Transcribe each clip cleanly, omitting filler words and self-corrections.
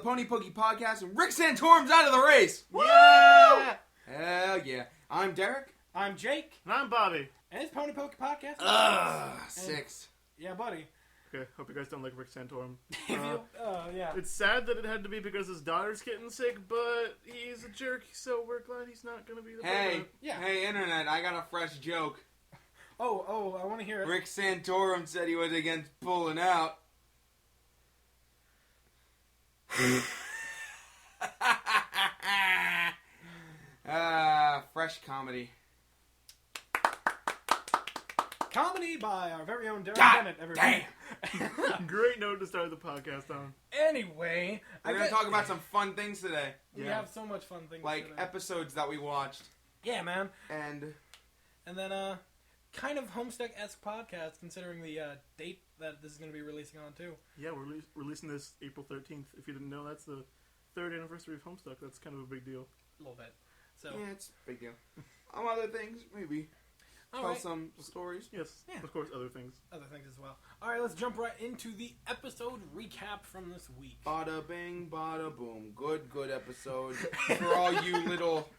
PonyPokey podcast, and Rick Santorum's out of the race. Yeah! Hell yeah. I'm Derek. I'm Jake. And I'm Bobby. And it's PonyPokey podcast. 6. Yeah, buddy. Okay, hope you guys don't like Rick Santorum. Yeah. It's sad that it had to be because his daughter's getting sick, but he's a jerk, so we're glad he's not going to be the president. Hey, Internet, I got a fresh joke. Oh, I want to hear it. Rick Santorum said he was against pulling out. Fresh comedy. Comedy by our very own Derek God Bennett, everybody. damn! Great note to start the podcast on. Anyway, We're going to talk about some fun things today. We have so much fun things Like today. episodes that we watched. Yeah, man. And then, kind of Homestuck-esque podcast, considering the date that this is going to be releasing on, too. Yeah, we're releasing this April 13th. If you didn't know, that's the 3rd anniversary of Homestuck. That's kind of a big deal. A little bit. So, yeah, it's a big deal. Other things, maybe. Tell some stories. Yes, Yeah. of course, other things. Other things as well. Alright, let's jump right into the episode recap from this week. Bada bing, bada boom. Good episode. For all you little,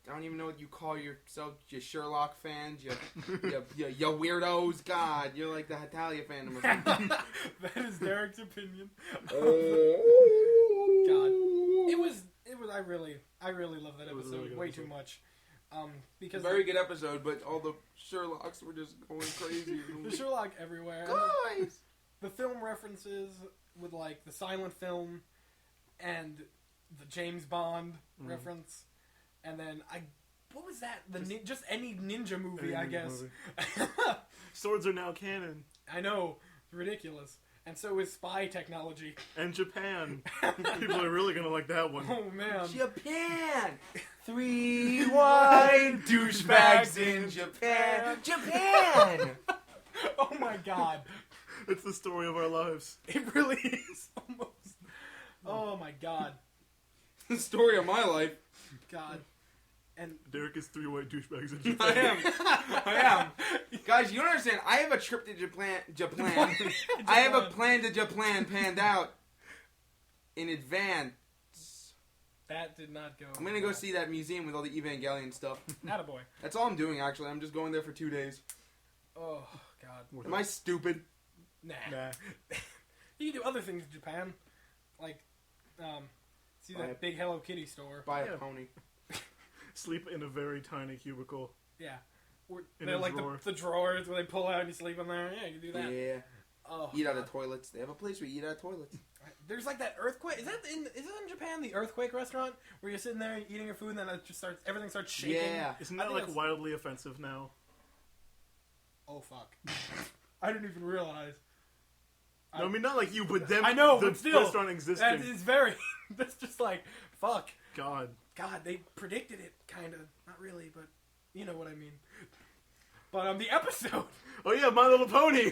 I don't even know what you call yourself, you Sherlock fans, you weirdos. God, you're like the Hatalia fandom or something. That is Derek's opinion. Oh. God. It was. I really love that It was a episode really good way episode. too much. Because Very good episode, but all the Sherlocks were just going crazy. the Sherlock everywhere. Guys! The film references with like the silent film and the James Bond reference, and then what was that? Just any ninja movie, I guess. Swords are now canon. I know, ridiculous. And so is spy technology. And Japan. People are really going to like that one. Oh man. Japan! 3 white douchebags in Japan! Japan! Oh my god. It's the story of our lives. It really is almost. Oh my god. The story of my life. God. And Derek is 3 white douchebags in Japan. I am. Guys, you don't understand. I have a trip to Japan. I have a plan to Japan planned out in advance. that did not go. I'm going to go see that museum with all the Evangelion stuff. Attaboy. That's all I'm doing, actually. I'm just going there for 2 days. Oh god. Am I stupid? Nah. Nah. You can do other things in Japan. Like, see that big Hello Kitty store. Buy a Yeah. pony. Sleep in a very tiny cubicle. Yeah. Or In they're a like drawer. the drawers where they pull out and you sleep in there. Yeah, you can do that. Yeah. Oh, Eat out God. of toilets. They have a place where you eat out of toilets. There's like that earthquake. Is it in Japan, the earthquake restaurant where you're sitting there eating your food and then everything starts shaking? Yeah. Isn't I that think like that's- wildly offensive now? Oh fuck. I didn't even realize. No, I mean not like you, but them. I know, the but still, restaurant existing. that is very. That's just like fuck. God. God, they predicted it, kind of. Not really, but you know what I mean. But the episode. Oh yeah, My Little Pony.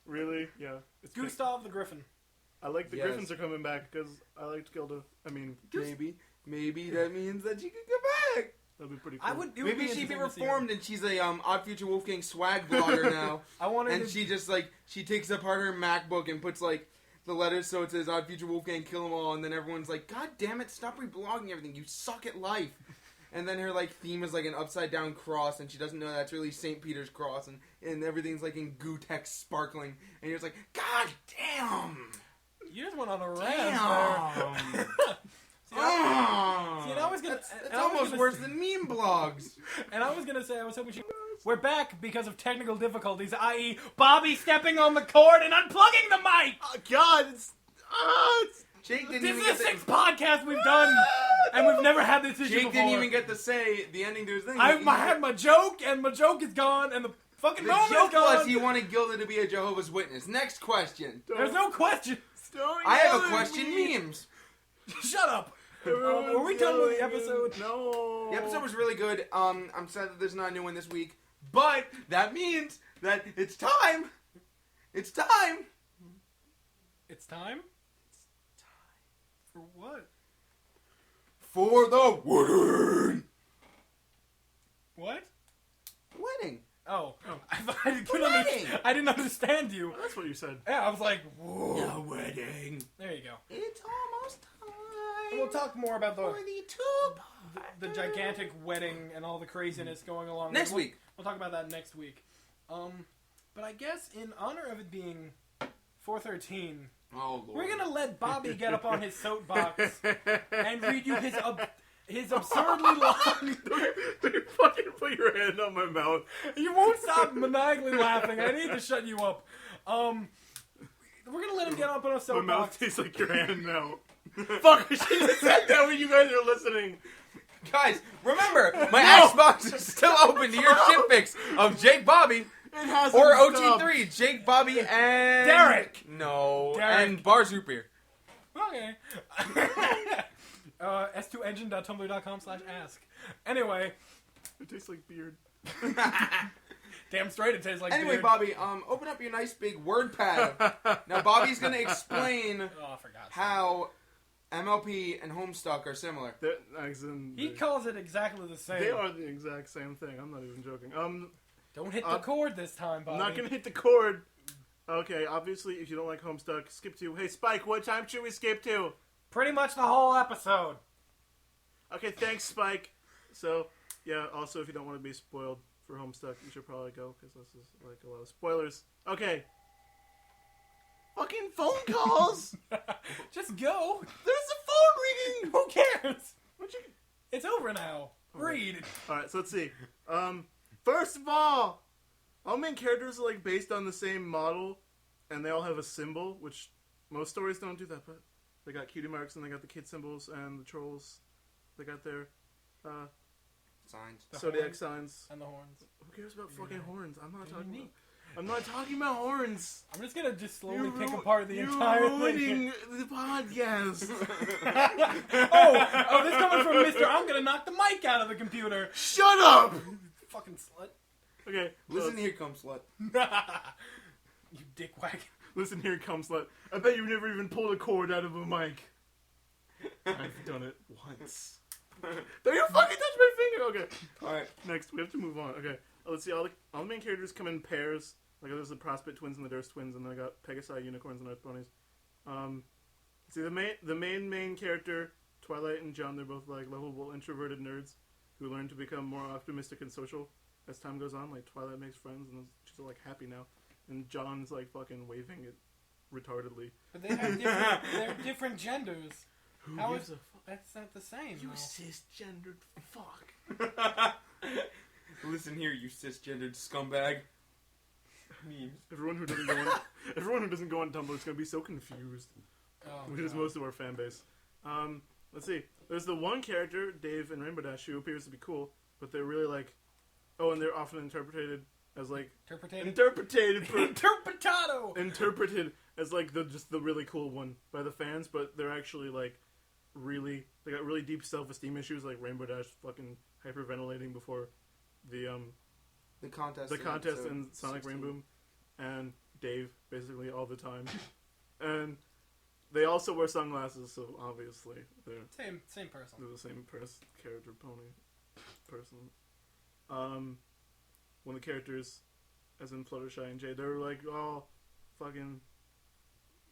Really? Yeah. It's Gustav the Griffin. I like the Yes. Griffins are coming back because I liked Gilda. I mean, Maybe that means that she could come back. that'd be pretty cool. I would. It would Maybe she'd be interesting to see her. reformed and she's a Odd Future Wolfgang swag blogger now. I wanted And to. she just like she takes apart her MacBook and puts like the letters so it says Odd Future Wolfgang kill 'em all, and then everyone's like, God damn it, stop reblogging everything, you suck at life. And then her like theme is like an upside down cross, and she doesn't know that's really St. Peter's cross, and everything's like in goo text sparkling, and you're just like, God damn. You just went on a rant. Damn. See, I was gonna. That's and I was almost gonna worse say- than meme blogs. And I was gonna say, I was hoping she. We're back because of technical difficulties, i.e., Bobby stepping on the cord and unplugging the mic. Oh, God, it's Jake didn't This even is get the 6th podcast we've done, and we've never had this issue Jake before. didn't even get to say the ending to his thing. I had my joke, and my joke is gone, and the fucking The moment joke is gone. was he wanted Gilda to be a Jehovah's Witness. Next question. There's no question. I have a question. Memes. Shut up. Were we done with the episode? No. The episode was really good. I'm sad that there's not a new one this week, but that means that it's time. It's time. It's time? For what? For the wedding. What? Wedding. Oh. Oh. I didn't understand you. Well, that's what you said. Yeah, I was like, whoa. The wedding. There you go. It's almost time. And we'll talk more about for the two the gigantic wedding and all the craziness going along. next week. We'll talk about that next week. But I guess in honor of it being 413, Oh, Lord. we're gonna let Bobby get up on his soapbox and read you his absurdly long. Don't you fucking put your hand on my mouth. You won't stop maniacally laughing. I need to shut you up. We're gonna let him get up on a My soapbox. mouth tastes like your hand now. Fuck, I should have said that when you guys are listening. Guys, remember, my Xbox is still open to your shit fix of Jake Bobby It has or OT3. Jake Bobby and... Derek. No, Derek. and Bars Root Beer. Okay. s2engine.tumblr.com/ask. Anyway, It tastes like beard. damn straight it tastes like Anyway, beard. Bobby, open up your nice big word pad. Now, Bobby's going to explain Oh, I forgot. how MLP and Homestuck are similar. He calls it exactly the same. They are the exact same thing. I'm not even joking. Don't hit the cord this time, Bobby. I'm not gonna hit the cord. Okay, obviously, if you don't like Homestuck, skip to. Hey, Spike, what time should we skip to? Pretty much the whole episode. Okay, thanks, Spike. So, yeah, also, if you don't want to be spoiled for Homestuck, you should probably go, because this is, like, a lot of spoilers. Okay. Fucking phone calls! Just go. There's a phone ringing! Who cares? What'd you... It's over now. Read. Alright, so let's see. First of all main characters are, like, based on the same model, and they all have a symbol, which most stories don't do that, but they got cutie marks, and they got the kid symbols, and the trolls, they got their, Signs. The zodiac horns. signs. And the horns. Who cares about fucking horns? I'm not They're talking unique. about... I'm not talking about horns! I'm just gonna slowly You're pick ru- apart the you're entire ruining thing. the podcast! oh, this coming from Mr. I'm gonna knock the mic out of the computer. Shut up! Fucking slut. Okay, Listen here, cum slut. You dickwag. Listen here, cum slut. I bet you've never even pulled a cord out of a mic. I've done it once. Don't you fucking touch my finger! Okay. Alright. Next, we have to move on. Okay. Let's see, all the main characters come in pairs. Like, there's the Prospect twins and the Durst twins, and then I got Pegasi, unicorns, and Earth bunnies. See, the main character, Twilight and John, they're both, like, lovable, introverted nerds who learn to become more optimistic and social as time goes on. Like, Twilight makes friends, and she's, like, happy now. And John's, like, fucking waving it retardedly. But they have they're different genders. Who How gives is a fuck? that's not the same? You though. cisgendered fuck. Listen here, you cisgendered scumbag. Memes. Everyone who doesn't go on Tumblr is gonna be so confused. Oh, Which is God. most of our fan base. Let's see. There's the one character, Dave in Rainbow Dash, who appears to be cool, but they're really like, and they're often interpreted as like Interpretado. interpreted as like the really cool one by the fans, but they're actually like they got really deep self-esteem issues, like Rainbow Dash fucking hyperventilating before the contest. in Sonic 16. Rainbow, and Dave basically all the time, and they also wear sunglasses, so obviously they're Same person. the same character pony person. One of the characters, as in Fluttershy and Jay, they're like, oh, fucking,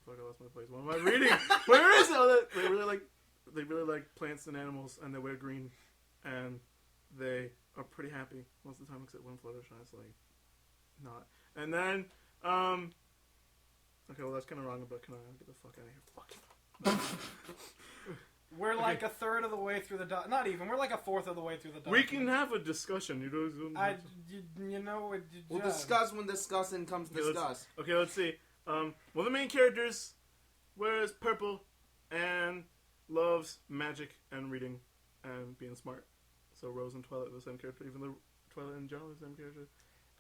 fuck, I lost my place. What am I reading? Where is it? Oh, they really like plants and animals, and they wear green, and they are pretty happy most of the time, except when Fluttershy is like, not. And then, okay, well that's kind of wrong, but can I get the fuck out of here? Fuck. We're like a third of the way through the not even. We're like a fourth of the way through the We document. can have a discussion. You know it. We'll discuss when discussing comes to discuss. Okay, let's see. One of the main characters wears purple and loves magic and reading and being smart. So Rose and Twilight are the same character, even though Twilight and John are the same character.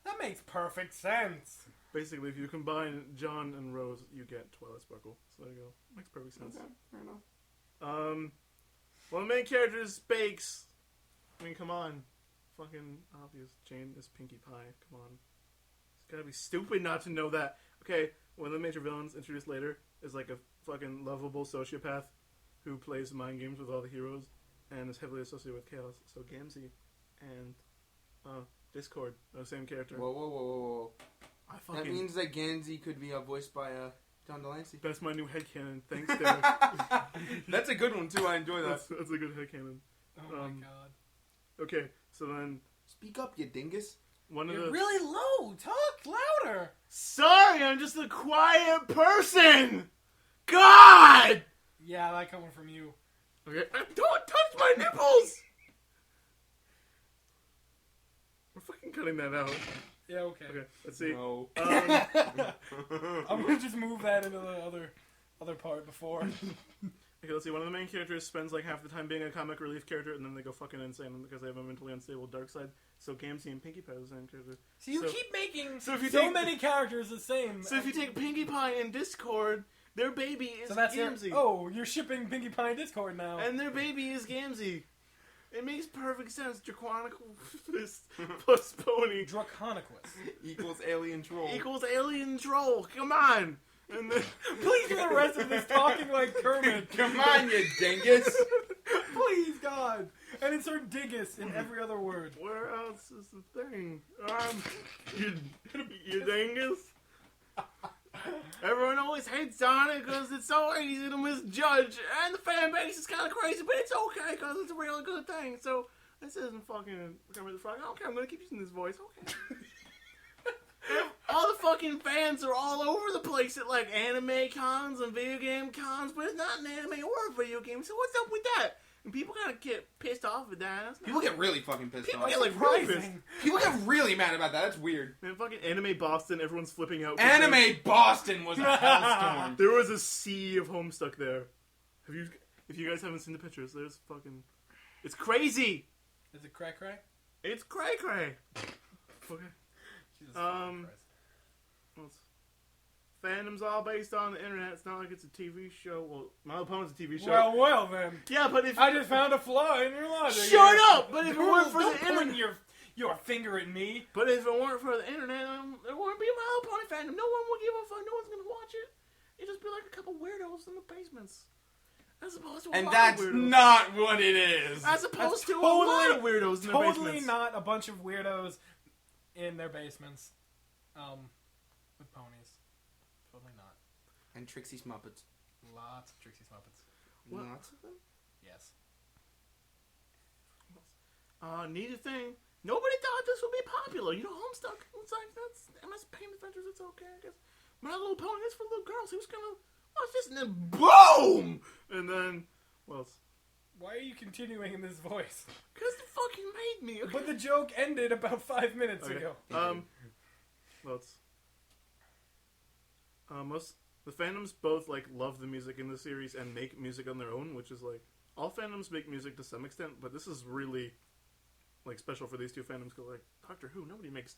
That makes perfect sense. Basically, if you combine John and Rose, you get Twilight Sparkle. So there you go. Makes perfect sense. Okay, fair enough. One of the main characters bakes. I mean, come on. Fucking obvious. Jane is Pinkie Pie. Come on. It's gotta be stupid not to know that. Okay, one of the major villains introduced later is like a fucking lovable sociopath who plays mind games with all the heroes and is heavily associated with chaos. So Gamzee and Discord, the same character. Whoa. I That fucking... means that Gansey could be voiced by John Delancey. That's my new headcanon. Thanks, Derek. That's a good one, too. I enjoy that. That's a good headcanon. Oh my god. Okay, so then... Speak up, you dingus. One of You're the... really low. Talk louder. Sorry, I'm just a quiet person! God! Yeah, that coming from you. Okay, don't touch my nipples! We're fucking cutting that out. Yeah, okay. Okay, let's see. No. I'm gonna just move that into the other part before. Okay, let's see. One of the main characters spends like half the time being a comic relief character, and then they go fucking insane because they have a mentally unstable dark side. So Gamzee and Pinkie Pie are the same character. So you keep making so if you so take- many characters the same. So if you take Pinkie Pie and Discord, their baby is So that's Gamzee. you're shipping Pinkie Pie in Discord now. And their baby is Gamzee. It makes perfect sense. Draconicus plus Pony Draconicus. Equals alien troll. equals alien troll. Come on. And then, Please do the rest of this talking like Kermit. Come on, you dingus. Please, God. And insert dingus in every other word. where else is the thing? You dingus. Everyone always hates on it because it's so easy to misjudge, and the fan base is kind of crazy, but it's okay because it's a really good thing. So this isn't fucking Kermit the Frog. Okay, I'm gonna keep using this voice. Okay. All the fucking fans are all over the place at like anime cons and video game cons, but it's not an anime or a video game. So what's up with that? And people kind of get pissed off at that. People get really fucking pissed People off. get like really pissed. Surprising. People get really mad about that. That's weird. Man, fucking anime Boston, everyone's flipping out. Anime Boston was a hellstorm. There was a sea of Homestuck there. If you guys haven't seen the pictures, there's fucking... It's crazy! Is it cray cray? It's cray-cray! Okay. Jesus fucking Christ. Well, fandom's all based on the internet. It's not like it's a TV show. Well, My Little Pony's a TV show. Well then. yeah, but if... I just found a flaw in your logic. Shut up! But if it weren't for Don't the point internet... your finger at me. But if it weren't for the internet, there wouldn't be a My Little Pony fandom. No one would give a fuck. No one's gonna watch it. It'd just be like a couple weirdos in the basements. As opposed to a And lot that's of weirdos. not what it is. As opposed That's to a lot of totally- weirdos in their Totally basements. not a bunch of weirdos in their basements. With ponies. Totally not. And Trixie's Muppets. Lots of Trixie's Muppets. What? Lots of them? Yes. Neat thing. Nobody thought this would be popular. You know, Homestuck. It's like, that's MS Paint Adventures. It's okay, I guess. My Little Pony is for little girls. Who's gonna watch this? And then boom! And then, what else? Why are you continuing in this voice? Because it fucking made me. Okay. But the joke ended about 5 minutes Okay. ago. Well, it's... The fandoms both, like, love the music in the series and make music on their own, which is, like... All fandoms make music to some extent, but this is really, like, special for these two fandoms. Because, like, Doctor Who, nobody makes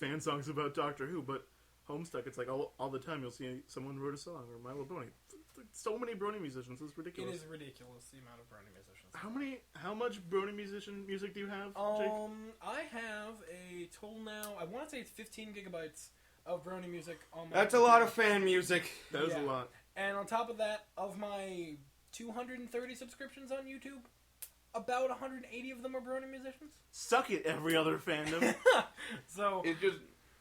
fan songs about Doctor Who, but Homestuck, it's like all the time you'll see someone wrote a song, or My Little Pony. So many Brony musicians, it's It ridiculous. is ridiculous, the amount of Brony musicians. How much Brony musician music do you have, Jake? I have a total now, I want to say it's 15 gigabytes of Brony music on my That's a lot of fan music. That is yeah. a lot. And on top of that, of my 230 subscriptions on YouTube, about 180 of them are Brony musicians. Suck it, every other fandom. So, It just...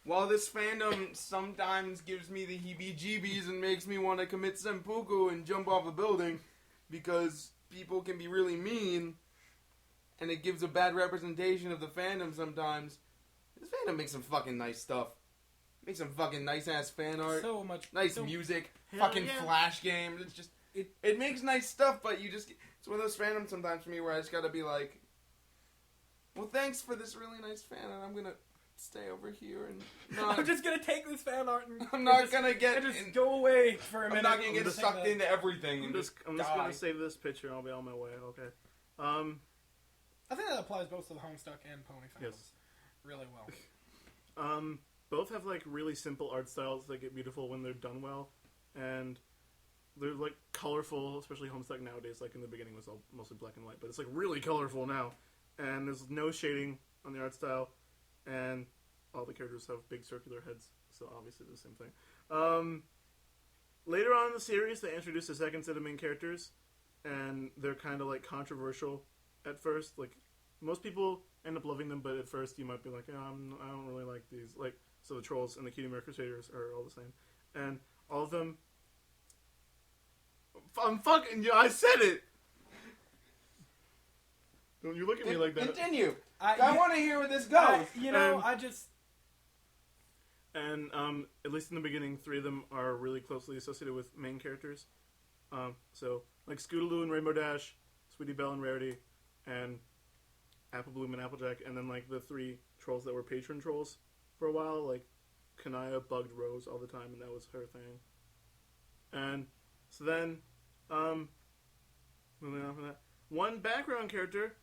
While this fandom sometimes gives me the heebie-jeebies and makes me want to commit seppuku and jump off a building because people can be really mean and it gives a bad representation of the fandom sometimes, this fandom makes some fucking nice stuff. Makes some fucking nice-ass fan art. so much. Nice so, music. Hell Fucking yeah. Flash games. It's just... It makes nice stuff, but you just... It's one of those fandoms sometimes for me where I just gotta be like, well, thanks for this really nice fan, and I'm gonna stay over here and not... I'm just gonna take this fan art and I'm not just, gonna get... and just go away for a minute. I'm not gonna get and sucked take into everything I'm and just die. gonna save this picture and I'll be on my way, okay. I think that applies both to the Homestuck and Pony fandoms Yes. really well. Both have like really simple art styles that get beautiful when they're done well, and they're like colorful, especially Homestuck nowadays. Like in the beginning was all mostly black and white, but it's like really colorful now, and there's no shading on the art style, and all the characters have big circular heads, so obviously the same thing. Later on in the series, they introduce a second set of main characters, and they're kind of like controversial at first. Like most people end up loving them, but at first you might be like, I don't really like these. Like, so the Trolls and the Cutie Mark Crusaders are all the same. And all of them... I'm fucking... Yeah, I said it! Don't you look at me like that. Continue. I want to hear where this goes. And at least in the beginning, 3 of them are really closely associated with main characters. So, like Scootaloo and Rainbow Dash, Sweetie Belle and Rarity, and Apple Bloom and Applejack, and then like the 3 trolls that were patron trolls for a while, like Kanaya bugged Rose all the time, and that was her thing. And so then, moving on from that, one background character,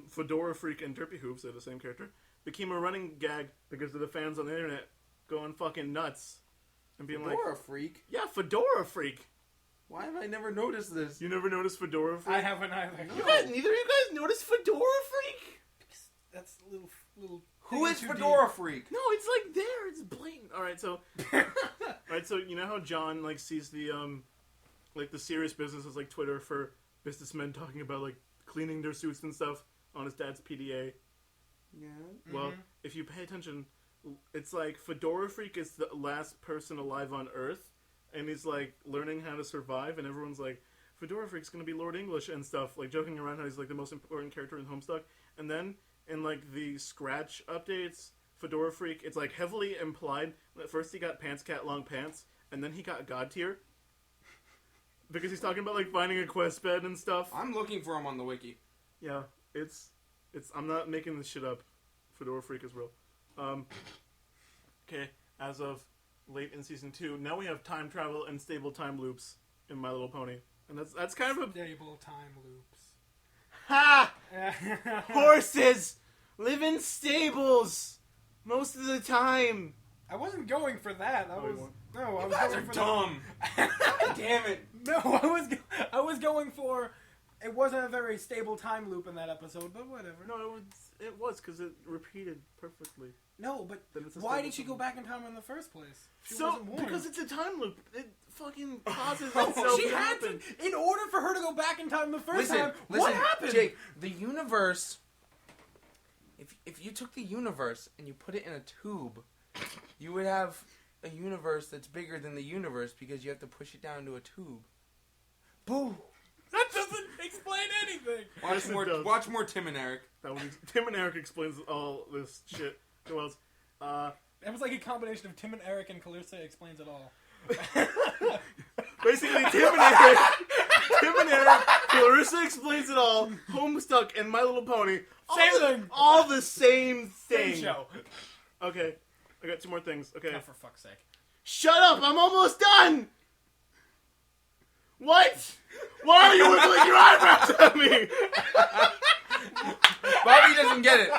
Fedora Freak and Derpy Hooves, they're the same character, became a running gag because of the fans on the internet going fucking nuts and being Fedora Freak? Yeah, Fedora Freak. Why have I never noticed this? You never noticed Fedora Freak? I haven't either. No. Neither of you guys noticed Fedora Freak? That's a little. Who is Fedora Freak? No, it's like there. It's blatant. All right, so you know how John like sees the like the serious businesses like Twitter for businessmen talking about like cleaning their suits and stuff on his dad's PDA. Yeah. Well, if you pay attention, it's like Fedora Freak is the last person alive on Earth, and he's like learning how to survive, and everyone's like, Fedora Freak's gonna be Lord English and stuff, like joking around how he's like the most important character in Homestuck. And then in like the Scratch updates, Fedora Freak, it's like heavily implied. At first he got Pants Cat Long Pants, and then he got God Tier. Because he's talking about like finding a quest bed and stuff. I'm looking for him on the wiki. Yeah, it's I'm not making this shit up. Fedora Freak is real. Okay, as of late in season 2, now we have time travel and stable time loops in My Little Pony, and that's kind of a stable time loops. Ha! Horses live in stables most of the time. I wasn't going for that. I was going for dumb. God damn it! No, I was going for. It wasn't a very stable time loop in that episode, but whatever. No, it was because it repeated perfectly. No, but why did she go back in time in the first place? She wasn't warned. Because it's a time loop. It fucking causes itself she to had happen. To, in order for her to go back in time the first time, what happened? Jake, the universe... If you took the universe and you put it in a tube, you would have a universe that's bigger than the universe because you have to push it down into a tube. Boo! That doesn't explain anything! Watch more Tim and Eric. Tim and Eric explains all this shit. Who else? It was like a combination of Tim and Eric and Clarissa explains it all. Basically, Tim and Eric, Clarissa explains it all, Homestuck, and My Little Pony. All the same thing. Same show. Okay, I got 2 more things. Okay. Oh, for fuck's sake. Shut up! I'm almost done! What? Why are you wiggling your eyebrows at me? Bobby doesn't get it.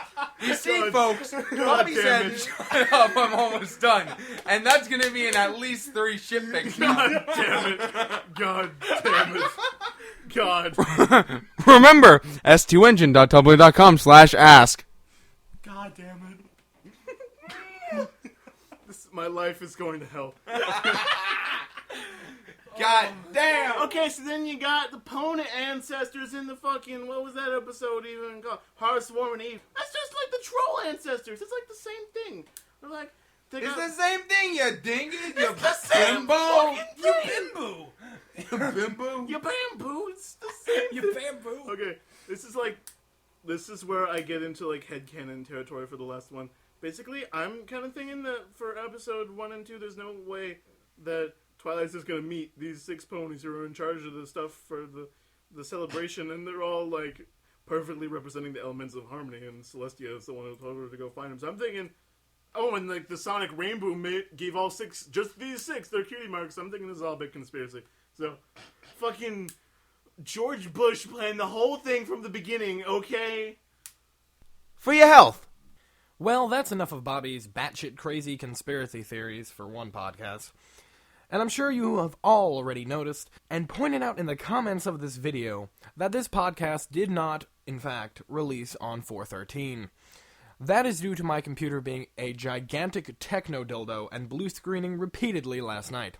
You see, folks, Bobby said, shut up, I'm almost done. And that's going to be in at least 3 ship picks. God damn it. God damn it. God. Remember, s2engine.tumblr.com/ask. God damn it. My life is going to hell. God damn! Okay, so then you got the Pony ancestors in the fucking, what was that episode even called? Hearth, Swarm, and Eve. That's just like the troll ancestors. It's like the same thing. They're like, it's the same thing, you dingy, you bimbo! You bimbo! You bimbo? You bamboo! It's the same You bamboo! Okay, this is where I get into like headcanon territory for the last one. Basically, I'm kind of thinking that for episode 1 and 2, there's no way that Twilight's just gonna meet these 6 ponies who are in charge of the stuff for the celebration, and they're all like perfectly representing the elements of harmony, and Celestia is the one who told her to go find him. So I'm thinking, oh, and like the Sonic Rainbow gave all 6, just these 6, their cutie marks. I'm thinking this is all a big conspiracy. So, fucking George Bush planned the whole thing from the beginning, okay? For your health. Well, that's enough of Bobby's batshit crazy conspiracy theories for one podcast. And I'm sure you have all already noticed, and pointed out in the comments of this video, that this podcast did not, in fact, release on 4/13. That is due to my computer being a gigantic techno dildo and blue screening repeatedly last night.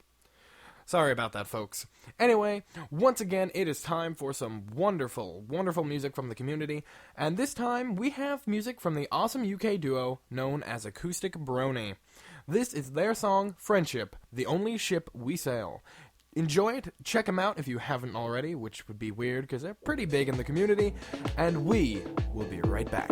Sorry about that, folks. Anyway, once again, it is time for some wonderful, wonderful music from the community, and this time we have music from the awesome UK duo known as Acoustic Brony. This is their song, Friendship, the only ship we sail. Enjoy it, check them out if you haven't already, which would be weird because they're pretty big in the community, and we will be right back.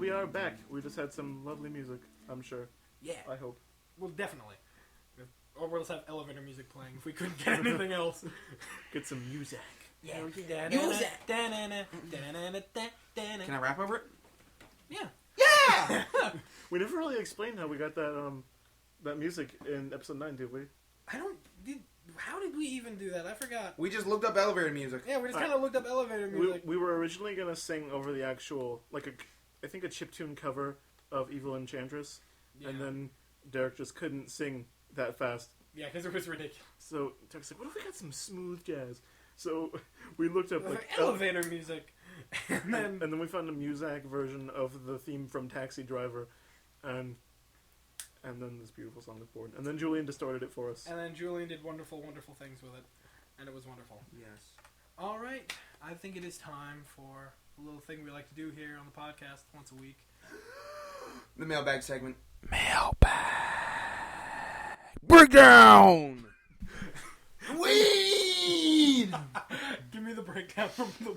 We are back. We just had some lovely music, I'm sure. Yeah. I hope. Well, definitely. Or we'll just have elevator music playing if we couldn't get anything else. Get some music. Yeah. Music. Can I rap over it? Yeah. Yeah! We never really explained how we got that music in episode 9, did we? How did we even do that? I forgot. We just looked up elevator music. Yeah, we just kind of looked up elevator music. We were originally going to sing over the actual, I think a chiptune cover of Evil Enchantress, and then Derek just couldn't sing that fast. Yeah, because it was ridiculous. So Derek's like, what if we got some smooth jazz? So we looked up elevator music, and then we found a Muzak version of the theme from Taxi Driver, and then this beautiful song was born. And then Julian distorted it for us. And then Julian did wonderful, wonderful things with it, and it was wonderful. Yes. All right, I think it is time for a little thing we like to do here on the podcast once a week. The mailbag segment. Mailbag. Breakdown! Weed! Give me the breakdown from the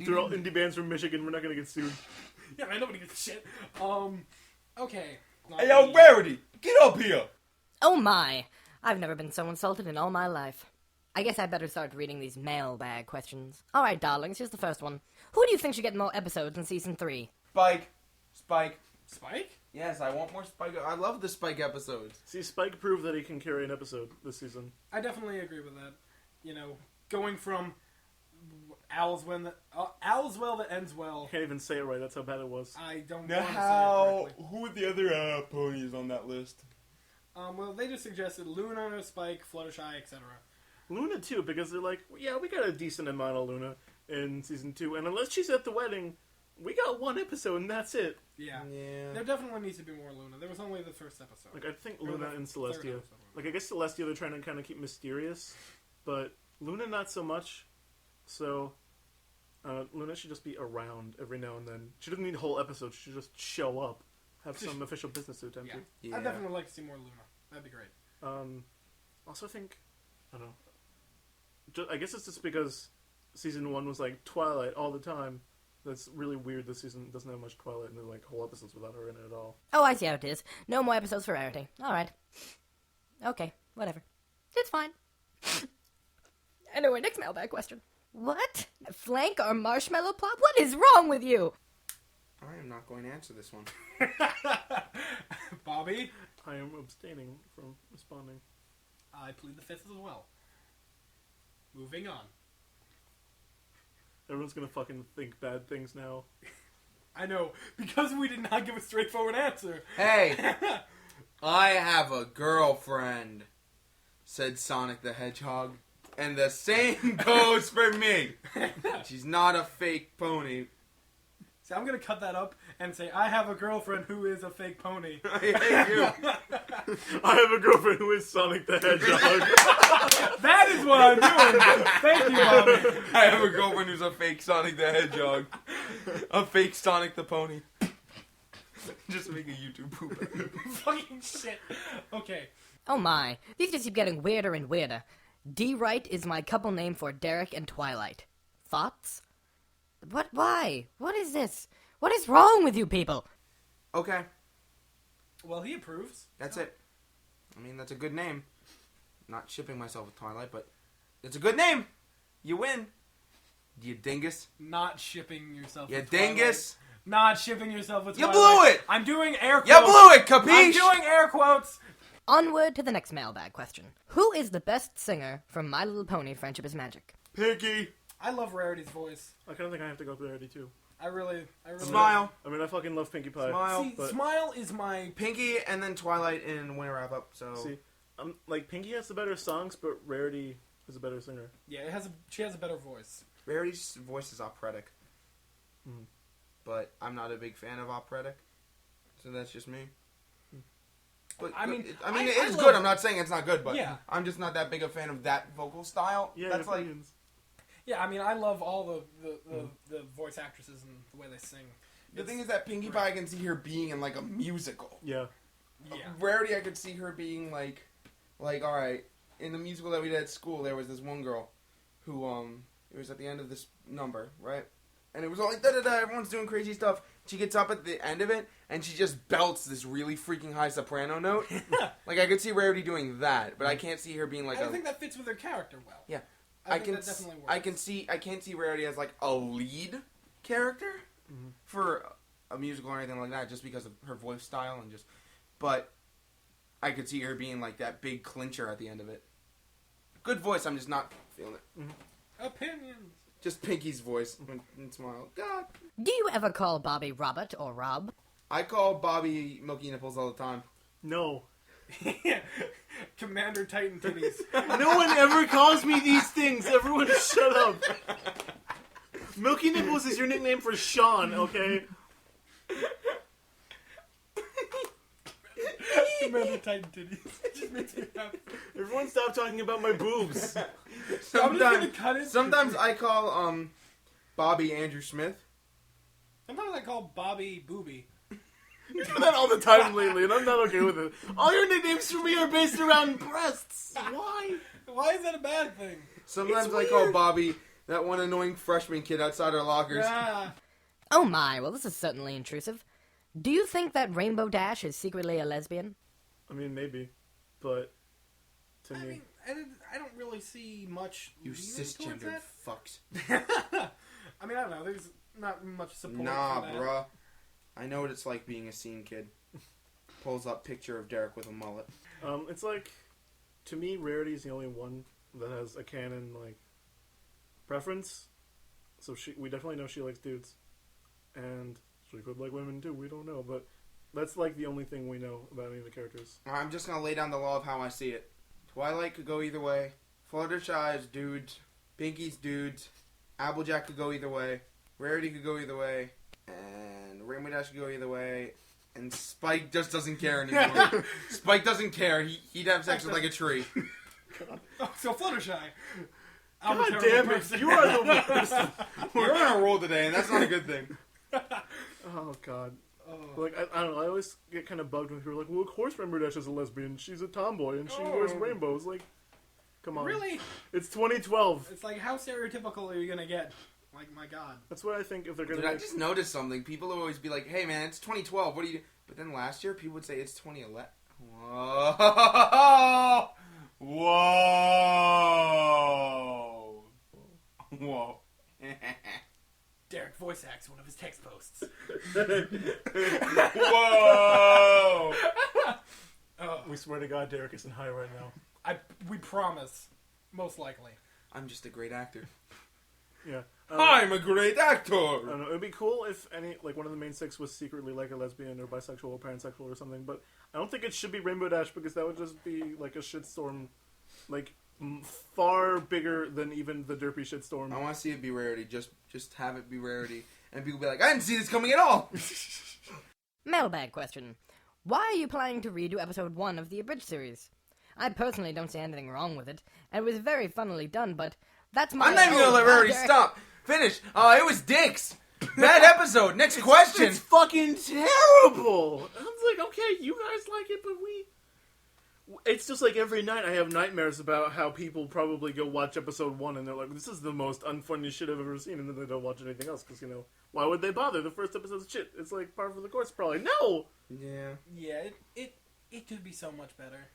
They're all indie bands from Michigan. We're not gonna get sued. Yeah, man, nobody gives a shit. Okay. Hey, yo, Rarity, get up here! Oh my! I've never been so insulted in all my life. I guess I better start reading these mailbag questions. Alright, darlings, here's the first one. Who do you think should get more episodes in Season 3? Spike. Spike. Spike? Yes, I want more Spike. I love the Spike episodes. See, Spike proved that he can carry an episode this season. I definitely agree with that. You know, going from Owlswell that ends well. Can't even say it right. That's how bad it was. I don't Now, want to say it correctly. who are the other ponies on that list? Well, they just suggested Luna, Spike, Fluttershy, etc. Luna too, because they're like, yeah, we got a decent amount of Luna in season 2, and unless she's at the wedding, we got one episode and that's it. Yeah. Yeah. There definitely needs to be more Luna. There was only the first episode. Like I think Or Luna the and third Celestia. episode. Like I guess Celestia they're trying to kind of keep mysterious, but Luna not so much. So Luna should just be around every now and then. She doesn't need whole episodes. She should just show up, have some official business to attend Yeah. to. Yeah. I'd definitely like to see more Luna. That'd be great. Also think, I don't know. I guess it's just because season 1 was like Twilight all the time. That's really weird. This season doesn't have much Twilight, and there's like whole episodes without her in it at all. Oh, I see how it is. No more episodes for Rarity. Alright. Okay, whatever. It's fine. Anyway, next mailbag question. What? Flank or marshmallow plot? What is wrong with you? I am not going to answer this one. Bobby, I am abstaining from responding. I plead the fifth as well. Moving on. Everyone's gonna fucking think bad things now. I know, because we did not give a straightforward answer. Hey! I have a girlfriend, said Sonic the Hedgehog. And the same goes for me. She's not a fake pony. See, I'm going to cut that up and say, I have a girlfriend who is a fake pony. I hate you. I have a girlfriend who is Sonic the Hedgehog. That is what I'm doing. Thank you, Bobby. I have a girlfriend who's a fake Sonic the Hedgehog. A fake Sonic the Pony. Just make a YouTube poop. Fucking shit. Okay. Oh my, these just keep getting weirder and weirder. D-Wright is my couple name for Derek and Twilight. Thoughts? What? Why? What is this? What is wrong with you people? Okay, Well, he approves. that's it. I mean, that's a good name. Not shipping myself with Twilight, but it's a good name. You win. You dingus. Not shipping yourself You with Twilight. dingus. Not shipping yourself with You Twilight. blew it. I'm doing air quotes. You blew it, capiche? I'm doing air quotes. Onward to the next mailbag question. Who is the best singer from My Little Pony Friendship is Magic? Piggy. I love Rarity's voice. I kind of think I have to go with Rarity too. I really Smile. I mean, I fucking love Pinkie Pie. Smile. See, but Smile is my... Pinky and then Twilight in Winter Wrap Up. So see, like Pinkie has the better songs, but Rarity is a better singer. Yeah, she has a better voice. Rarity's voice is operatic. Mhm. But I'm not a big fan of operatic. So that's just me. But I mean, it I is love- good. I'm not saying it's not good, but Yeah. I'm just not that big a fan of that vocal style. Yeah, That's like opinions. Yeah, I mean, I love all the voice actresses and the way they sing. the thing is that Pinkie Pie I can see her being in like a musical. Yeah. Yeah. Rarity I could see her being like all right, in the musical that we did at school there was this one girl who it was at the end of this number, right? And it was all like da da da, everyone's doing crazy stuff. She gets up at the end of it and she just belts this really freaking high soprano note. Like I could see Rarity doing that, but I can't see her being like I think that fits with her character well. Yeah. I think that definitely works. I can't see Rarity as like a lead character Mhm. for a musical or anything like that, just because of her voice style and just. But I could see her being like that big clincher at the end of it. Good voice, I'm just not feeling it. Opinions. Just Pinky's voice and Smile. God. Do you ever call Bobby Robert or Rob? I call Bobby Milky Nipples all the time. No. Commander Titan Titties. No one ever calls me these things. Everyone shut up. Milky Nipples is your nickname for Sean, okay? Commander Titan Titties. It just makes me happy. Everyone stop talking about my boobs. I'm just gonna cut it. Sometimes I call Bobby Andrew Smith. Sometimes I call Bobby Booby? You do that all the time lately, and I'm not okay with it. All your nicknames for me are based around breasts. Why? Why is that a bad thing? Sometimes It's I call weird. Bobby that one annoying freshman kid outside our lockers. Ah, Oh my, well, this is certainly intrusive. Do you think that Rainbow Dash is secretly a lesbian? I mean, maybe, but to I me, mean, I don't really see much. You leaning towards cisgendered fucks. that. I mean, I don't know. There's not much support Nah, for that. bruh. I know what it's like being a scene kid. Pulls up picture of Derek with a mullet. it's like, to me, Rarity is the only one that has a canon like preference. So we definitely know she likes dudes, and she could like women too. We don't know, but that's like the only thing we know about any of the characters. I'm just gonna lay down the law of how I see it. Twilight could go either way. Fluttershy is dudes. Pinky's dudes. Applejack could go either way. Rarity could go either way. And Rainbow Dash could go either way. And Spike just doesn't care anymore. Spike doesn't care. He'd have sex with like a tree. Oh, so Fluttershy. I'm a God terrible damn it! person. You are the worst. You're on a roll today, and that's not a good thing. Oh God. Oh. Like I don't know. I always get kind of bugged when people are like, "Well, of course, Rainbow Dash is a lesbian. She's a tomboy, and she wears rainbows." Like, come on. Really? It's 2012. It's like, how stereotypical are you gonna get? Like, my God. That's what I think. If they're gonna, Dude, I make... just noticed something. People would always be like, "Hey, man, it's 2012. What do you do?" But then last year, people would say it's 2011. Whoa! Whoa! Whoa! Derek voice acts one of his text posts. Whoa! Oh, we swear to God, Derek isn't high right now. we promise. Most likely. I'm just a great actor. Yeah. I'm a great I actor. don't know. It'd be cool if one of the main six was secretly like a lesbian or bisexual or pansexual or something. But I don't think it should be Rainbow Dash because that would just be like a shitstorm, like far bigger than even the derpy shitstorm. I want to see it be Rarity. Just have it be Rarity, and people be like, "I didn't see this coming at all." Mailbag question. Why are you planning to redo episode 1 of the Abridged series? I personally don't see anything wrong with it, and it was very funnily done, but that's my... I'm not even gonna let Rarity stop. Finish. It was dicks. Bad episode. Next question. It's fucking terrible. I was like, okay, you guys like it, but it's just like every night I have nightmares about how people probably go watch episode 1 and they're like, this is the most unfunny shit I've ever seen, and then they don't watch anything else because, why would they bother? The first episode's shit. It's like par for the course, probably. No! Yeah. Yeah, it could be so much better.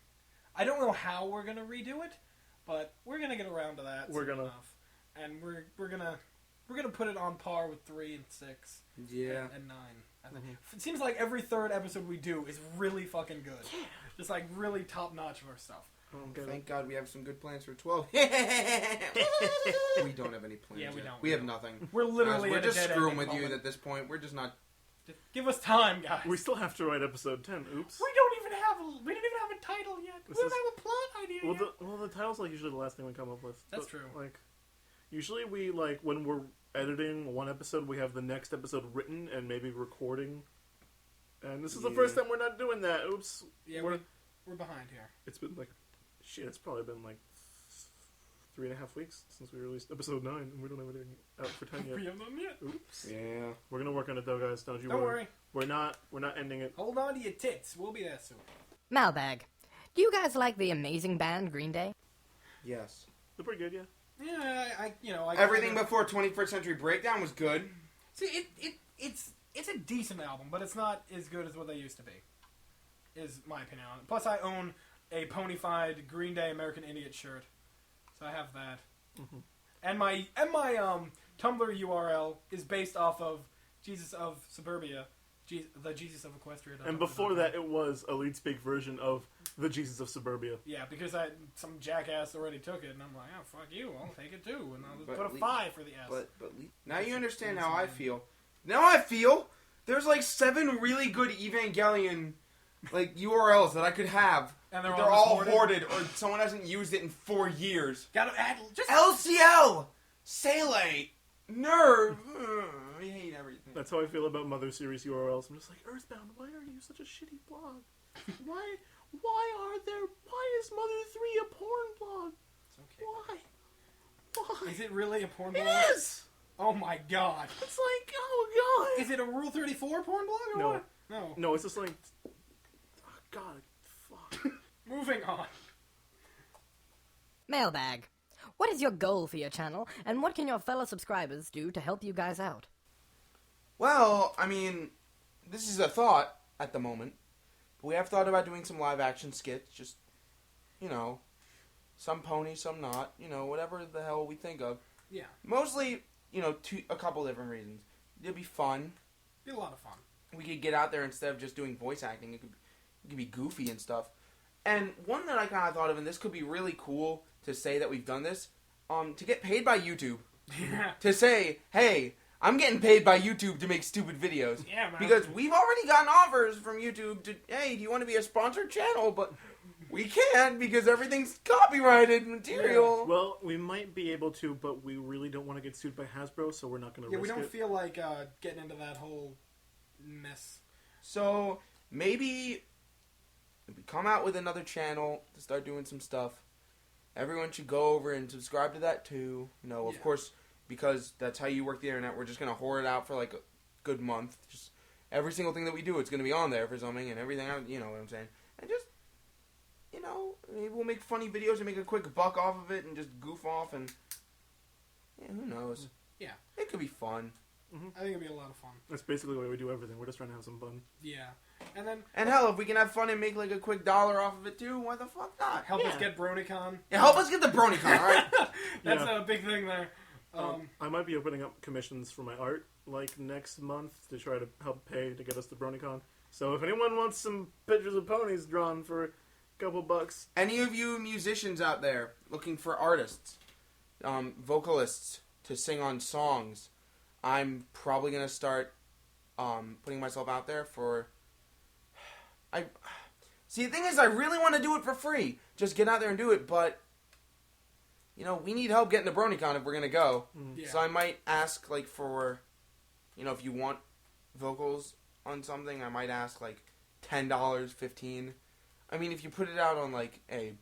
I don't know how we're gonna redo it, but we're gonna get around to that. We're soon gonna. enough. And we're gonna put it on par with 3 and 6. Yeah. And 9. I think. It seems like every third episode we do is really fucking good. Just like really top notch of our stuff. Thank God we have some good plans for 12. We don't have any plans. Yeah, we yet. don't. We have nothing. We're literally We're at a just dead screwing ending with you moment. at this point. We're just not. Just give us time, guys. We still have to write episode 10. Oops. We don't even have a title yet. This We don't is- have a plot idea yet. The title's like usually the last thing we come up with. That's But, true. Like, usually we when we're editing one episode, we have the next episode written and maybe recording. And this is the first time we're not doing that. Oops. Yeah, we're behind here. It's been like, shit. It's probably been like 3.5 weeks since we released episode 9, and we don't have anything out for 10 We yet. haven't done yet. Oops. Yeah. We're gonna work on it though, guys. Don't you Don't worry. We're not ending it. Hold on to your tits. We'll be there soon. Mailbag. Do you guys like the amazing band Green Day? Yes. They're pretty good, yeah. Yeah, I Everything kinda- before 21st Century Breakdown was good. See, it's a decent album, but it's not as good as what they used to be. Is my opinion on it. Plus, I own a ponyfied Green Day American Idiot shirt, so I have that. Mm-hmm. And my Tumblr URL is based off of Jesus of Suburbia, the Jesus of Equestria. And before that, it was a lead speak version of the Jesus of Suburbia. Yeah, because some jackass already took it, and I'm like, oh, fuck you, I'll take it too, and I'll just But put a 5 for the S. But now you understand how I feel. Now I feel there's like 7 really good Evangelion URLs that I could have. And They're they're all hoarded? hoarded, or someone hasn't used it in 4 years. Gotta add just LCL, Sele, Nerve. I hate everything. That's how I feel about Mother Series URLs. I'm just like, Earthbound, why are you such a shitty blog? Why is Mother 3 a porn blog? It's okay. Why? Is it really a porn It blog? is! Oh my god. It's like, oh god! is it a Rule 34 porn blog or No. what? No. No, it's just like... Oh, God, fuck. Moving on. Mailbag. What is your goal for your channel, and what can your fellow subscribers do to help you guys out? Well, I mean, this is a thought at the moment. But we have thought about doing some live action skits, just, you know, some pony, some not, you know, whatever the hell we think of. Yeah. Mostly, you know, a couple different reasons. It'd be fun. Be a lot of fun. We could get out there instead of just doing voice acting. It could be goofy and stuff. And one that I kind of thought of, and this could be really cool to say that we've done this, to get paid by YouTube. Yeah. To say, hey, I'm getting paid by YouTube to make stupid videos. Yeah, man. Because we've already gotten offers from YouTube to, hey, do you want to be a sponsored channel? But we can't because everything's copyrighted material. Well, we might be able to, but we really don't want to get sued by Hasbro, so we're not going to Yeah, risk we don't it. feel like getting into that whole mess. So maybe if we come out with another channel to start doing some stuff, everyone should go over and subscribe to that too. You know, of Yeah. course, because that's how you work the internet. We're just going to hoard it out for like a good month. Just every single thing that we do, it's going to be on there for something and everything. You know what I'm saying? And just, you know, maybe we'll make funny videos and make a quick buck off of it and just goof off and, yeah, who knows? Yeah. It could be fun. I think it'd be a lot of fun. That's basically the way we do everything. We're just trying to have some fun. Yeah. And then And hell, if we can have fun and make like a quick $1 off of it too, why the fuck not? help us Yeah. get BronyCon. Yeah, help us get the BronyCon, alright? That's Yeah. a big thing there. I might be opening up commissions for my art like next month to try to help pay to get us to BronyCon. So if anyone wants some pictures of ponies drawn for a couple bucks, Any of you musicians out there looking for artists, vocalists to sing on songs, I'm probably going to start putting myself out there for... See, the thing is, I really want to do it for free. Just get out there and do it, but... You know, we need help getting to BronyCon if we're going to go. Yeah. So I might ask, like, for... You know, if you want vocals on something, I might ask, like, $10, $15. I mean, if you put it out on, like, a,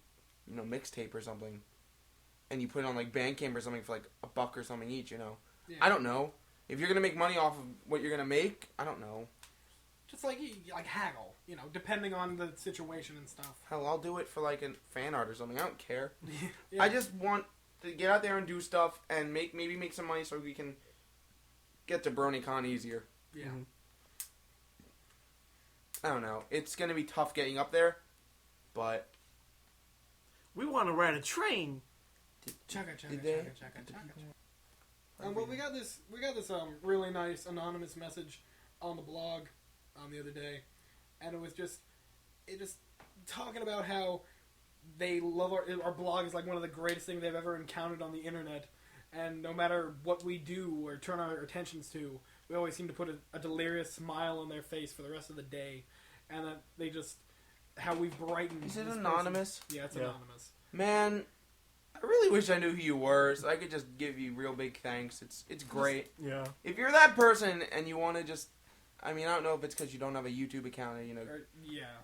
you know, mixtape or something, and you put it on, like, Bandcamp or something for, like, $1 or something each, you know. Yeah. I don't know. If you're going to make money off of what you're going to make, I don't know. Just like haggle, you know, depending on the situation and stuff. Hell, I'll do it for, like, a fan art or something. I don't care. Yeah. I just want to get out there and do stuff and maybe make some money so we can get to BronyCon easier. Yeah. Mhm. I don't know. It's going to be tough getting up there, but... we want to ride a train. Chugga, chugga, Did they- chugga, chugga, chugga. Well, we got this really nice anonymous message on the blog the other day, and it just talking about how they love our blog is like one of the greatest things they've ever encountered on the internet, and no matter what we do or turn our attentions to, we always seem to put a delirious smile on their face for the rest of the day, and that they just how we've brightened. Is it this anonymous? person. Yeah, it's Yeah. anonymous. Man, I really wish I knew who you were so I could just give you real big thanks. It's great. Yeah. If you're that person and you want to just... I mean, I don't know if it's because you don't have a YouTube account or, you know,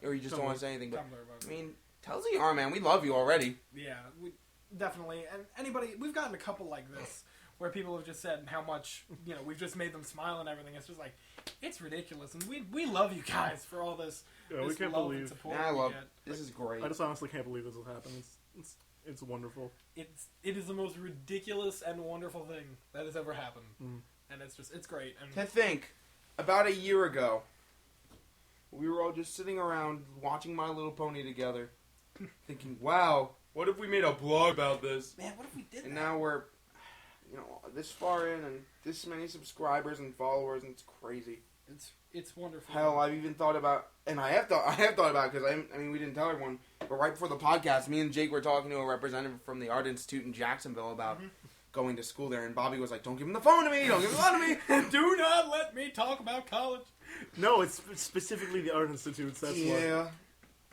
or you just don't want to say anything, but... Tumblr, I mean, tell us who you are, man. We love you already. yeah, we definitely. And anybody, we've gotten a couple like this where people have just said how much, you know, we've just made them smile and everything. It's just like, it's ridiculous, and we love you guys for all this. Yeah, this we can't love and believe. support Yeah, I we love... get. This is great. I just honestly can't believe this will happen. It's wonderful. It is the most ridiculous and wonderful thing that has ever happened, Mm. and it's great. And To think, about a year ago, we were all just sitting around watching My Little Pony together, thinking, wow, what if we made a blog about this? man, what if we did And that? now we're, you know, this far in and this many subscribers and followers, and it's crazy. It's wonderful. Hell, I've even thought about, and I have thought about because I mean, we didn't tell everyone, but right before the podcast, me and Jake were talking to a representative from the Art Institute in Jacksonville about going to school there, and Bobby was like, "Don't give him the phone to me! Don't give him the phone to me!" Do not let me talk about college. No, it's specifically the Art Institutes. That's why. Yeah.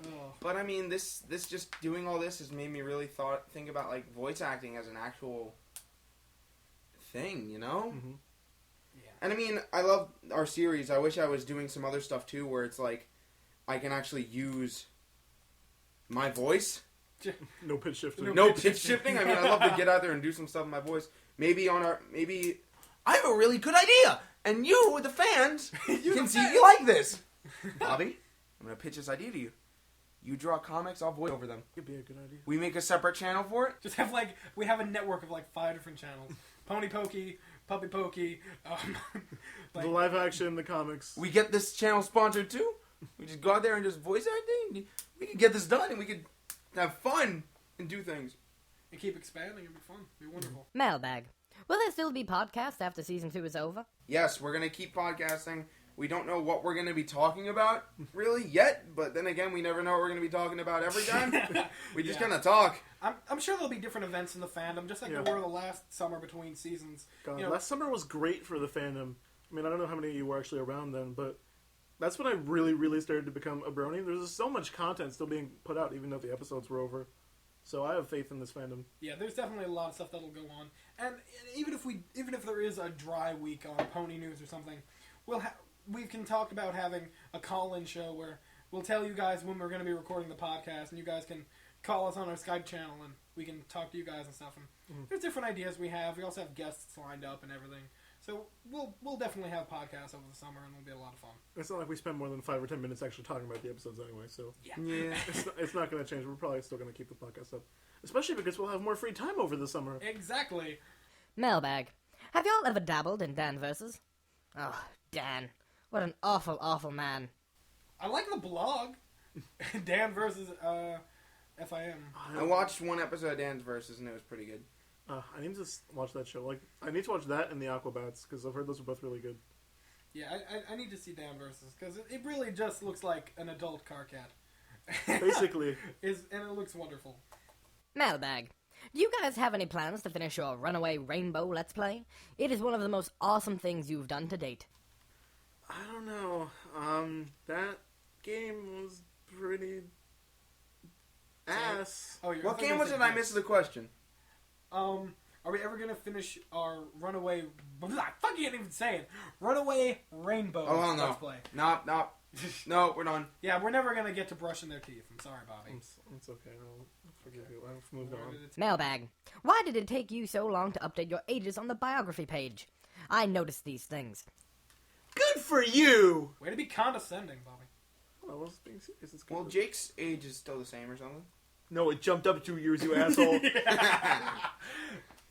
Oh. But I mean, this just doing all this has made me really think about like voice acting as an actual thing, you know? Mhm. Yeah. And I mean, I love our series. I wish I was doing some other stuff too, where it's like I can actually use my voice. No pitch shifting. No pitch shifting. I mean, I love to get out there and do some stuff with my voice. Maybe I have a really good idea. And you, the fans, You can the see fans. you like this. Bobby, I'm going to pitch this idea to you. You draw comics, I'll voice over them. Could be a good idea. We make a separate channel for it. Just have we have a network of 5 different channels. PonyPokey, PuppyPokey, The live action, the comics. We get this channel sponsored too. We just go out there and just voice acting. We can get this done and we could have fun and do things. and keep expanding. It'd be fun. It'd be wonderful. Mailbag. Will there still be podcasts after season 2 is over? Yes, we're going to keep podcasting. We don't know what we're going to be talking about really yet, but then again, we never know what we're going to be talking about every time. We just kind of talk. I'm sure there'll be different events in the fandom, just like there were the last summer between seasons. God, You know, last summer was great for the fandom. I mean, I don't know how many of you were actually around then, but that's when I really, really started to become a brony. There's just so much content still being put out, even though the episodes were over. So I have faith in this fandom. yeah, there's definitely a lot of stuff that'll go on, and even if there is a dry week on Pony News or something, we can talk about having a call-in show where we'll tell you guys when we're going to be recording the podcast, and you guys can call us on our Skype channel, and we can talk to you guys and stuff. And there's different ideas we have. We also have guests lined up and everything. So we'll definitely have podcasts over the summer, and it'll be a lot of fun. It's not like we spend more than 5 or 10 minutes actually talking about the episodes anyway, so Yeah. it's not going to change. We're probably still going to keep the podcast up. Especially because we'll have more free time over the summer. Exactly. Mailbag. Have y'all ever dabbled in Dan versus? Oh, Dan. What an awful, awful man. I like the blog. Dan versus FIM. I watched one episode of Dan's Versus, and it was pretty good. I need to watch that show. I need to watch that and the Aquabats, because I've heard those are both really good. Yeah, I need to see Dan versus, because it really just looks like an adult car cat. Basically. And it looks wonderful. Mailbag. Do you guys have any plans to finish your Runaway Rainbow Let's Play? It is one of the most awesome things you've done to date. I don't know. That game was pretty ass. Oh, What game was it? I missed the question. Are we ever gonna finish our Runaway? Fuck, you can't even say it. Runaway Rainbow. Oh, no. Let's play. No, we're done. Yeah, we're never gonna get to brushing their teeth. I'm sorry, Bobby. It's okay. I'll forgive you. I've moved on. Mailbag. Why did it take you so long to update your ages on the biography page? I noticed these things. Good for you! Way to be condescending, Bobby. Oh, I was being serious. It's good. Well, Jake's age is still the same or something. No, it jumped up 2 years, you asshole.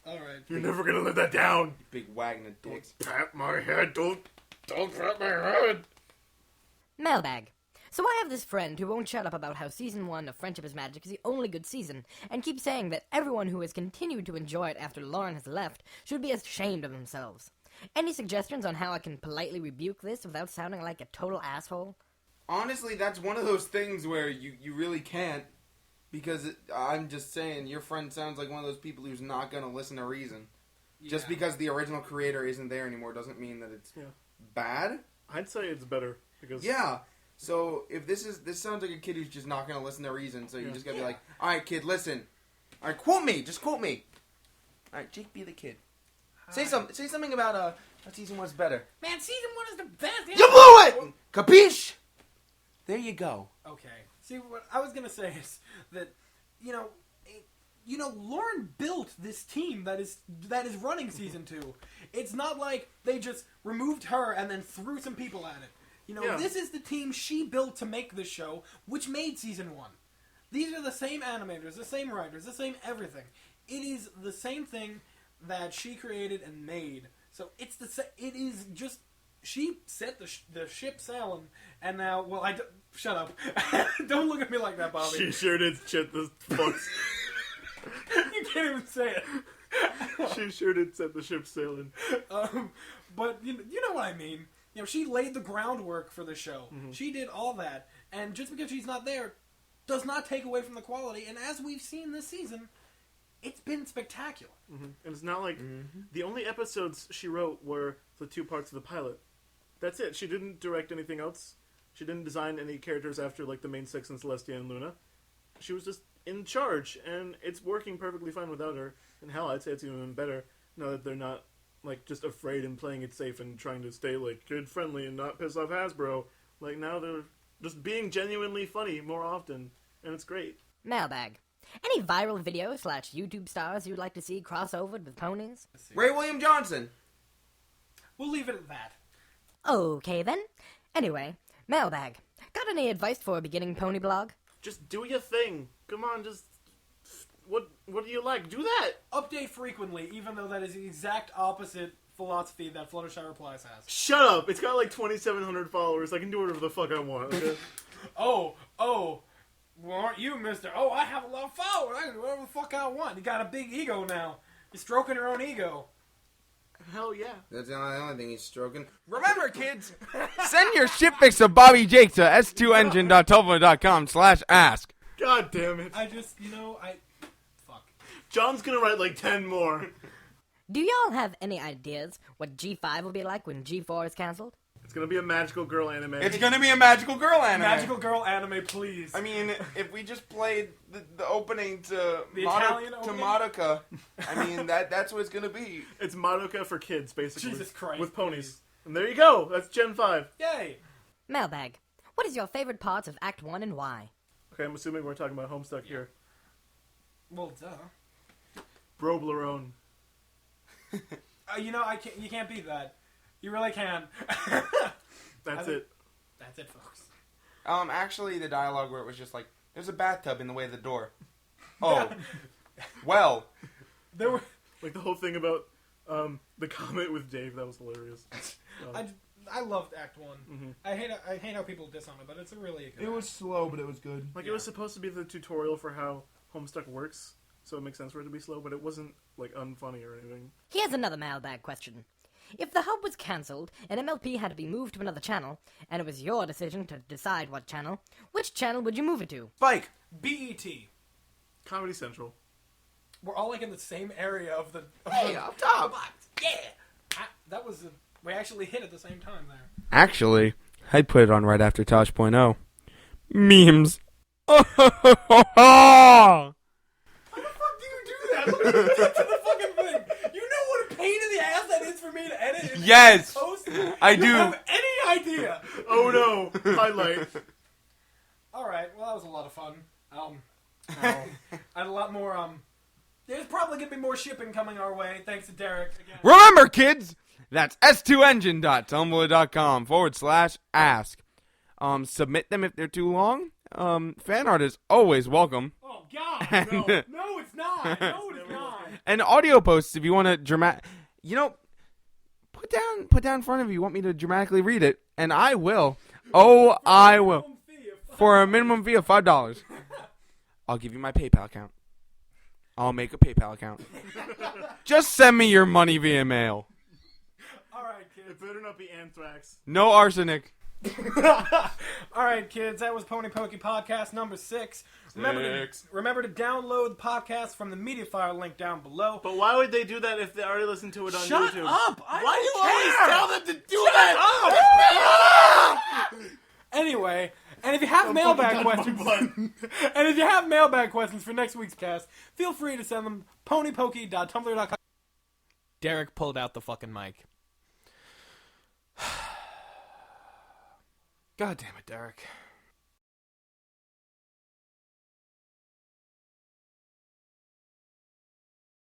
All right. You're never gonna let that down. Big wagging of dicks. Pat my head. Don't pat my head. Mailbag. So I have this friend who won't shut up about how Season 1 of Friendship is Magic is the only good season, and keeps saying that everyone who has continued to enjoy it after Lauren has left should be ashamed of themselves. Any suggestions on how I can politely rebuke this without sounding like a total asshole? Honestly, that's one of those things where you really can't. Because I'm just saying, your friend sounds like one of those people who's not going to listen to reason. Just because the original creator isn't there anymore doesn't mean that it's bad. I'd say it's better because So if this sounds like a kid who's just not going to listen to reason. So you just got to be like, all right, kid, listen. All right, quote me. Just quote me. All right, Jake, be the kid. Say something about season 1's better. Man, Season 1 is the best. You blew it. Capiche? There you go. Okay. See, what I was gonna say is that, Lauren built this team that is running Season 2. It's not like they just removed her and then threw some people at it. This is the team she built to make this show, which made Season 1. These are the same animators, the same writers, the same everything. It is the same thing that she created and made. So it is just. She set the ship sailing, and now, shut up. Don't look at me like that, Bobby. she sure did shit the fucks. You can't even say it. She sure did set the ship sailing. But you know what I mean. She laid the groundwork for the show. Mm-hmm. She did all that, and just because she's not there, does not take away from the quality. And as we've seen this season, it's been spectacular. Mm-hmm. And it's not like the only episodes she wrote were the 2 parts of the pilot. That's it. She didn't direct anything else. She didn't design any characters after the main 6 and Celestia and Luna. She was just in charge, and it's working perfectly fine without her. And hell, I'd say it's even better now that they're not just afraid and playing it safe and trying to stay kid friendly and not piss off Hasbro. Now they're just being genuinely funny more often, and it's great. Mailbag. Any viral video / YouTube stars you'd like to see crossovered with ponies? Ray William Johnson. We'll leave it at that. Okay then. Anyway, mailbag. Got any advice for a beginning pony blog? Just do your thing. Come on, just... What do you like? Do that! Update frequently, even though that is the exact opposite philosophy that Fluttershy Replies has. Shut up! It's got like 2,700 followers. I can do whatever the fuck I want. Okay? Oh, well, aren't you, mister? Oh, I have a lot of followers. I can do whatever the fuck I want. You got a big ego now. You're stroking your own ego. Hell yeah. That's the only thing he's stroking. Remember, kids, send your shit pics of Bobby Jake to s2engine.tumblr.com/ask. God damn it. Fuck. John's gonna write like 10 more. Do y'all have any ideas what G5 will be like when G4 is cancelled? It's gonna be a magical girl anime. It's gonna be a magical girl anime. Magical girl anime, please. I mean, if we just played the opening to The Italian to opening? Madoka, I mean that's what it's gonna be. It's Madoka for kids, basically. Jesus Christ, With ponies. please. And there you go. That's Gen 5. Yay. Mailbag. What is your favorite parts of Act 1 and why? Okay, I'm assuming we're talking about Homestuck here. Well, duh. Broblerone. You can't beat that. You really can. That's it. That's it, folks. Actually, the dialogue where it was just like, "There's a bathtub in the way of the door." Oh, well. There were. Like the whole thing about the comment with Dave. That was hilarious. I loved Act 1. Mhm. I hate how people diss on it, but it's a really good. It was slow, but it was good. Like it was supposed to be the tutorial for how Homestuck works, so it makes sense for it to be slow, but it wasn't like unfunny or anything. Here's another mailbag question. If the hub was cancelled and MLP had to be moved to another channel, and it was your decision to decide what channel, which channel would you move it to? Spike. BET. Comedy Central. We're all like in the same area of the. Hey, up top. Yeah. That was. We actually hit at the same time there. Actually, I'd put it on right after Tosh.0. Memes. How the fuck do you do that? Look at the fucking thing. You know what a pain in the ass that is for me to edit? And Yes, post? I You do. have any idea? Oh no! Highlight. All right. Well, that was a lot of fun. I had a lot more. There's probably gonna be more shipping coming our way. Thanks to Derek again. Remember, kids, that's s2engine.tumblr.com/ask. Submit them if they're too long. Fan art is always welcome. Oh God! And- No, no, it's not. No, it's not. And audio posts if you want to put down in front of you. You want me to dramatically read it, and I will. Oh, I will. For a minimum fee of $5. I'll give you my PayPal account. I'll make a PayPal account. Just send me your money via mail. All right, kids. It better not be anthrax. No arsenic. All right, kids. That was PonyPokey podcast number 6. Remember to download the podcast from the MediaFire link down below. But why would they do that if they already listened to it on Shut YouTube? up! Why do you always always tell tell them to do that? Anyway, and if you have mailbag questions, and if you have mailbag questions for next week's cast, feel free to send them ponypokey.tumblr.com. Derek pulled out the fucking mic. God damn it, Derek.